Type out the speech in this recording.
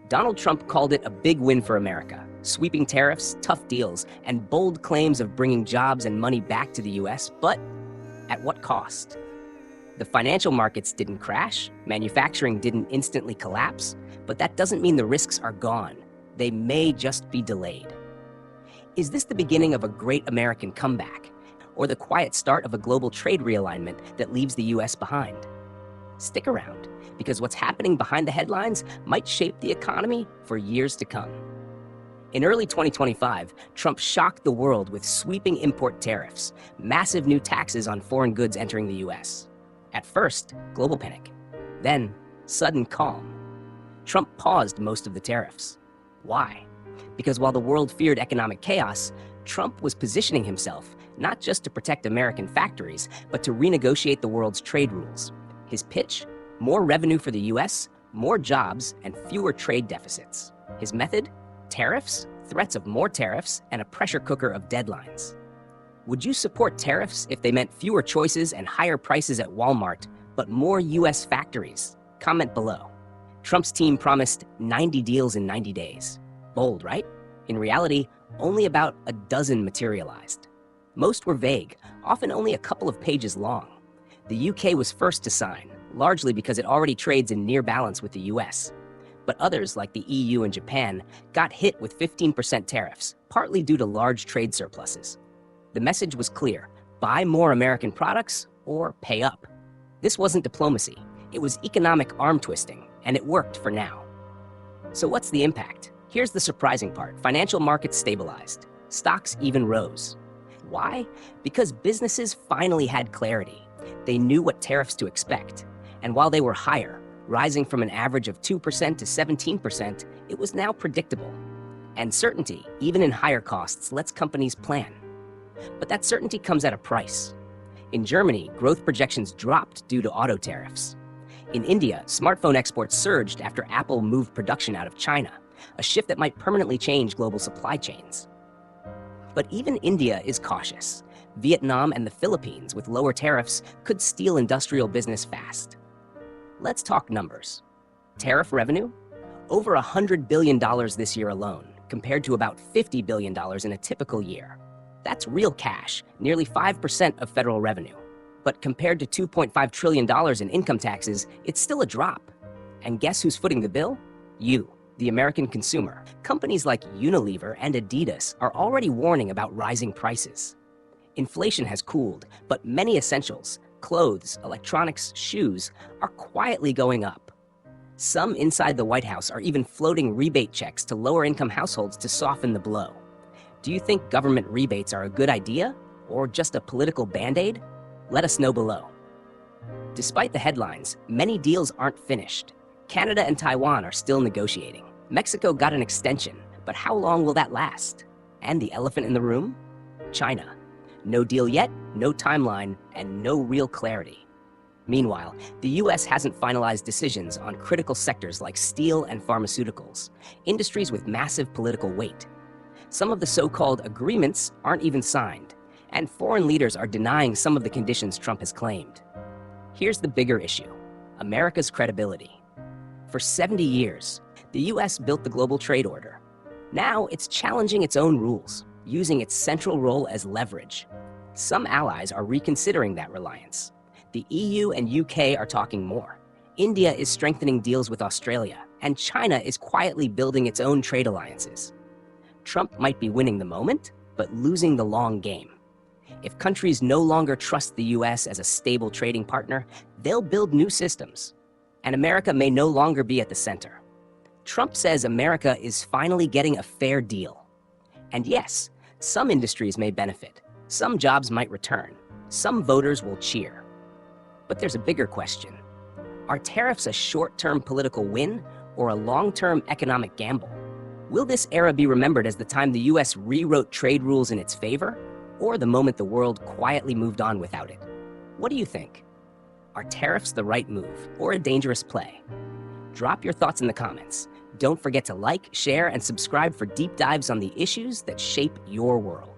Donald Trump called it a big win for America, sweeping tariffs, tough deals, and bold claims of bringing jobs and money back to the US, but at what cost? The financial markets didn't crash, manufacturing didn't instantly collapse, but that doesn't mean the risks are gone. They may just be delayed. Is this the beginning of a great American comeback, or the quiet start of a global trade realignment that leaves the US behind? Stick around, because what's happening behind the headlines might shape the economy for years to come. In early 2025, Trump shocked the world with sweeping import tariffs, massive new taxes on foreign goods entering the US. At first, global panic. Then, sudden calm. Trump paused most of the tariffs. Why? Because while the world feared economic chaos, Trump was positioning himself not just to protect American factories, but to renegotiate the world's trade rules. His pitch? More revenue for the US, more jobs, and fewer trade deficits. His method? Tariffs, threats of more tariffs, and a pressure cooker of deadlines. Would you support tariffs if they meant fewer choices and higher prices at Walmart, but more US factories? Comment below. Trump's team promised 90 deals in 90 days. Bold, right? In reality, only about a dozen materialized. Most were vague, often only a couple of pages long. The UK was first to sign, largely because it already trades in near balance with the US. But others, like the EU and Japan, got hit with 15% tariffs, partly due to large trade surpluses. The message was clear: buy more American products or pay up. This wasn't diplomacy, it was economic arm twisting, and it worked for now. So what's the impact? Here's the surprising part: financial markets stabilized. Stocks even rose. Why? Because businesses finally had clarity. They knew what tariffs to expect. And while they were higher, rising from an average of 2% to 17%, it was now predictable. And certainty, even in higher costs, lets companies plan. But that certainty comes at a price. In Germany, growth projections dropped due to auto tariffs. In India, smartphone exports surged after Apple moved production out of China, a shift that might permanently change global supply chains. But even India is cautious. Vietnam and the Philippines, with lower tariffs, could steal industrial business fast. Let's talk numbers. Tariff revenue? Over $100 billion this year alone, compared to about $50 billion in a typical year. That's real cash, nearly 5% of federal revenue. But compared to $2.5 trillion in income taxes, it's still a drop. And guess who's footing the bill? You, the American consumer. Companies like Unilever and Adidas are already warning about rising prices. Inflation has cooled, but many essentials, clothes, electronics, shoes, are quietly going up. Some inside the White House are even floating rebate checks to lower-income households to soften the blow. Do you think government rebates are a good idea, or just a political band-aid? Let us know below. Despite the headlines, many deals aren't finished. Canada and Taiwan are still negotiating. Mexico got an extension, but how long will that last? And the elephant in the room? China. No deal yet, no timeline, and no real clarity. Meanwhile, the US hasn't finalized decisions on critical sectors like steel and pharmaceuticals, industries with massive political weight. Some of the so-called agreements aren't even signed, and foreign leaders are denying some of the conditions Trump has claimed. Here's the bigger issue: America's credibility. For 70 years, the US built the global trade order. Now it's challenging its own rules, using its central role as leverage. Some allies are reconsidering that reliance. The EU and UK are talking more. India is strengthening deals with Australia, and China is quietly building its own trade alliances. Trump might be winning the moment, but losing the long game. If countries no longer trust the US as a stable trading partner, they'll build new systems. And America may no longer be at the center. Trump says America is finally getting a fair deal. And yes, some industries may benefit. Some jobs might return. Some voters will cheer. But there's a bigger question. Are tariffs a short-term political win or a long-term economic gamble? Will this era be remembered as the time the US rewrote trade rules in its favor, or the moment the world quietly moved on without it? What do you think? Are tariffs the right move or a dangerous play? Drop your thoughts in the comments. Don't forget to like, share, and subscribe for deep dives on the issues that shape your world.